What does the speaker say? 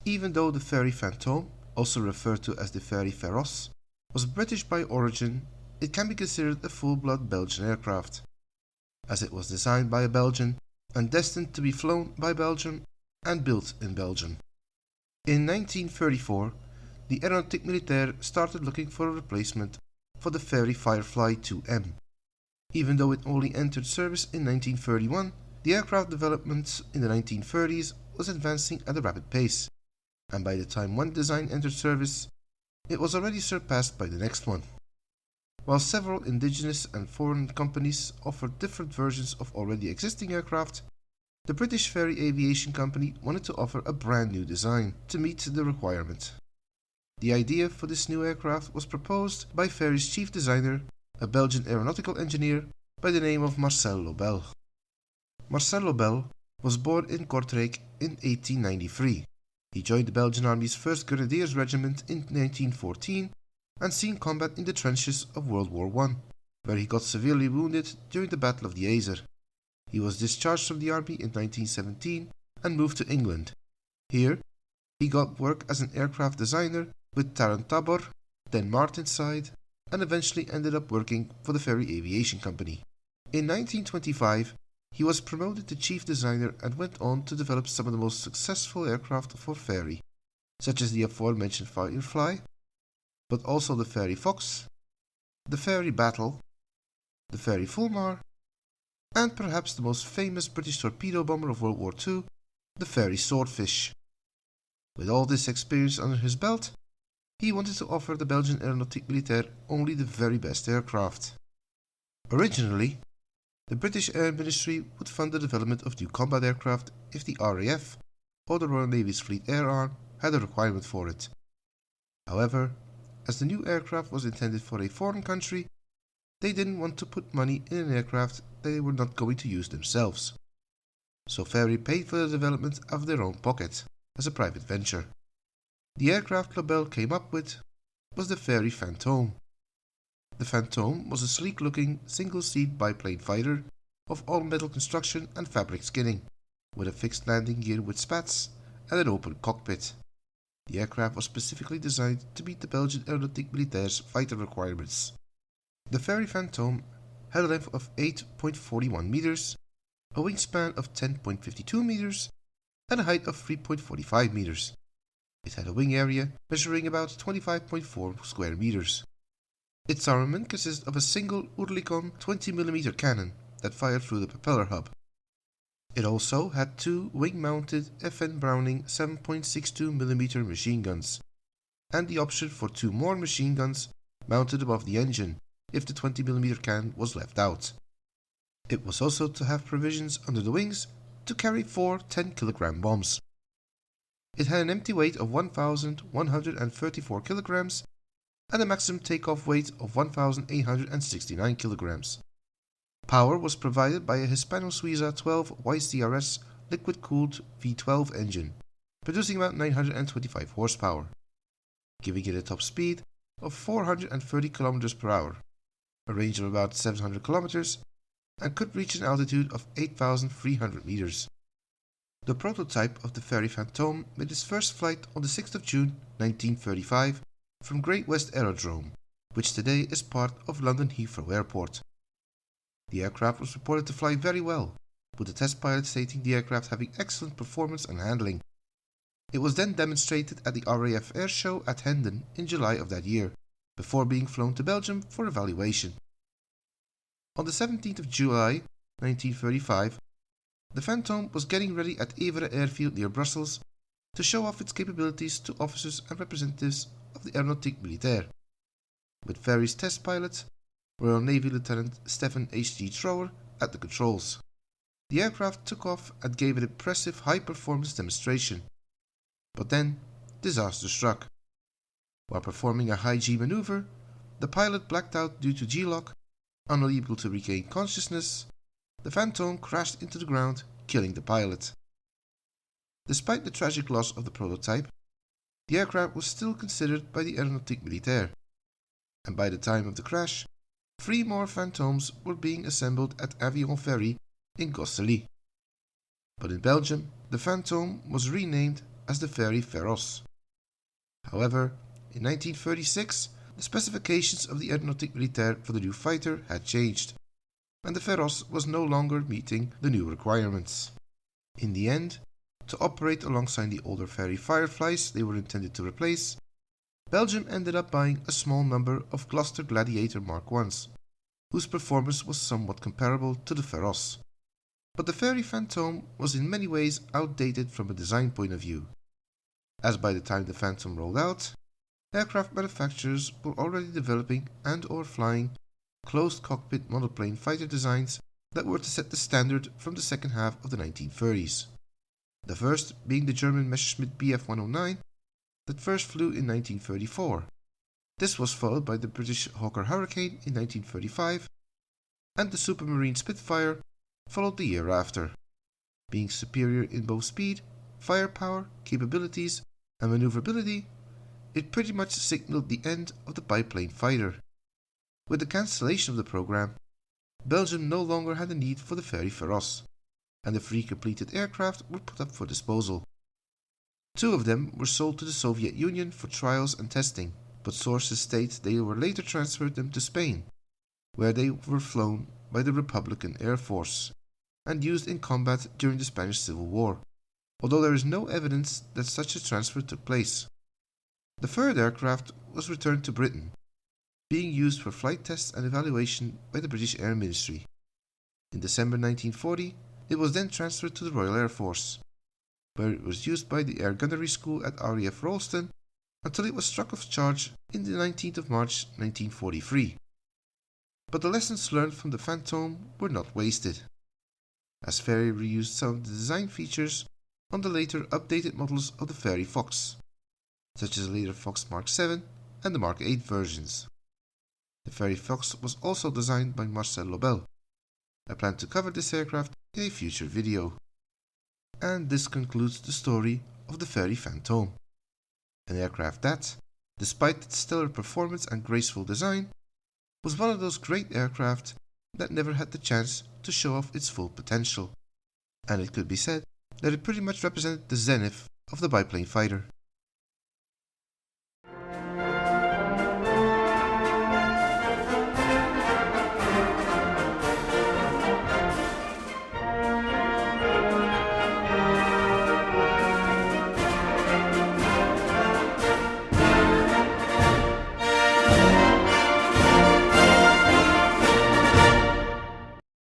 Even though the Fairey Fantome, also referred to as the Fairey Feroce, was British by origin, it can be considered a full-blood Belgian aircraft, as it was designed by a Belgian and destined to be flown by Belgium and built in Belgium. In 1934, the Aeronautique Militaire started looking for a replacement for the Fairey Firefly IIM. Even though it only entered service in 1931, the aircraft development in the 1930s was advancing at a rapid pace, and by the time one design entered service, it was already surpassed by the next one. While several indigenous and foreign companies offered different versions of already existing aircraft, the British Fairey Aviation Company wanted to offer a brand new design to meet the requirement. The idea for this new aircraft was proposed by Fairey's chief designer, a Belgian aeronautical engineer by the name of Marcel Lobel. Marcel Lobel was born in Kortrijk in 1893. He joined the Belgian Army's 1st Grenadiers Regiment in 1914 and seen combat in the trenches of World War I, where he got severely wounded during the Battle of the Yser. He was discharged from the army in 1917 and moved to England. Here, he got work as an aircraft designer with Taran Tabor, then Martinsyde, and eventually ended up working for the Fairey Aviation Company. In 1925, he was promoted to chief designer and went on to develop some of the most successful aircraft for Fairey, such as the aforementioned Firefly, but also the Fairey Fox, the Fairey Battle, the Fairey Fulmar, and perhaps the most famous British torpedo bomber of World War II, the Fairey Swordfish. With all this experience under his belt, he wanted to offer the Belgian Aeronautique Militaire only the very best aircraft. Originally, the British Air Ministry would fund the development of new combat aircraft if the RAF, or the Royal Navy's Fleet Air Arm, had a requirement for it. However, as the new aircraft was intended for a foreign country, they didn't want to put money in an aircraft they were not going to use themselves. So Fairey paid for the development out of their own pocket, as a private venture. The aircraft Lobel came up with was the Fairey Fantome. The Fantome was a sleek-looking, single-seat biplane fighter of all-metal construction and fabric skinning, with a fixed landing gear with spats and an open cockpit. The aircraft was specifically designed to meet the Belgian Aeronautique Militaire's fighter requirements. The Fairey Fantome had a length of 8.41 meters, a wingspan of 10.52 meters, and a height of 3.45 meters. It had a wing area measuring about 25.4 square meters. Its armament consisted of a single Oerlikon 20mm cannon that fired through the propeller hub. It also had two wing-mounted FN Browning 7.62mm machine guns, and the option for two more machine guns mounted above the engine if the 20mm cannon was left out. It was also to have provisions under the wings to carry 4 10-kilogram bombs. It had an empty weight of 1,134 kilograms and a maximum takeoff weight of 1,869 kilograms. Power was provided by a Hispano-Suiza 12 YCRS liquid-cooled V12 engine, producing about 925 horsepower, giving it a top speed of 430 km per hour, a range of about 700 km, and could reach an altitude of 8,300 meters. The prototype of the Fairey Fantome made its first flight on the 6th of June 1935 from Great West Aerodrome, which today is part of London Heathrow Airport. The aircraft was reported to fly very well, with the test pilot stating the aircraft having excellent performance and handling. It was then demonstrated at the RAF Air Show at Hendon in July of that year, before being flown to Belgium for evaluation. On the 17th of July 1935, the Fantome was getting ready at Evere Airfield near Brussels to show off its capabilities to officers and representatives of the Aeronautique Militaire, with Fairey's test pilot, Royal Navy Lieutenant Stephen H.G. Trower, at the controls. The aircraft took off and gave an impressive high-performance demonstration. But then, disaster struck. While performing a high G maneuver, the pilot blacked out due to G-lock. Unable to regain consciousness, the Fantome crashed into the ground, killing the pilot. Despite the tragic loss of the prototype, the aircraft was still considered by the Aeronautique Militaire, and by the time of the crash, 3 more Fantomes were being assembled at Avion Fairey in Gosselies. But in Belgium, the Fantome was renamed as the Fairey Feroce. However, in 1936, the specifications of the Aeronautique Militaire for the new fighter had changed, and the Feroce was no longer meeting the new requirements. In the end, to operate alongside the older Fairey Fireflies they were intended to replace, Belgium ended up buying a small number of Gloucester Gladiator Mark I's, whose performance was somewhat comparable to the Feroce. But the Fairey Fantome was in many ways outdated from a design point of view, as by the time the Fantome rolled out, aircraft manufacturers were already developing and/or flying closed cockpit monoplane fighter designs that were to set the standard from the second half of the 1930s. The first being the German Messerschmitt Bf 109 that first flew in 1934. This was followed by the British Hawker Hurricane in 1935, and the Supermarine Spitfire followed the year after. Being superior in both speed, firepower, capabilities, and maneuverability, it pretty much signaled the end of the biplane fighter. With the cancellation of the program, Belgium no longer had a need for the Fairey Feroce, and the 3 completed aircraft were put up for disposal. 2 of them were sold to the Soviet Union for trials and testing, but sources state they were later transferred them to Spain, where they were flown by the Republican Air Force and used in combat during the Spanish Civil War, although there is no evidence that such a transfer took place. The 3rd aircraft was returned to Britain, being used for flight tests and evaluation by the British Air Ministry. In December 1940, it was then transferred to the Royal Air Force, where it was used by the Air Gunnery School at RAF Rolleston until it was struck off charge in the 19th of March 1943. But the lessons learned from the Fantome were not wasted, as Fairey reused some of the design features on the later updated models of the Fairey Fox, such as the later Fox Mark 7 and the Mark 8 versions. The Fairey Fox was also designed by Marcel Lobel. I plan to cover this aircraft in a future video. And this concludes the story of the Fairey Fantome, an aircraft that, despite its stellar performance and graceful design, was one of those great aircraft that never had the chance to show off its full potential, and it could be said that it pretty much represented the zenith of the biplane fighter.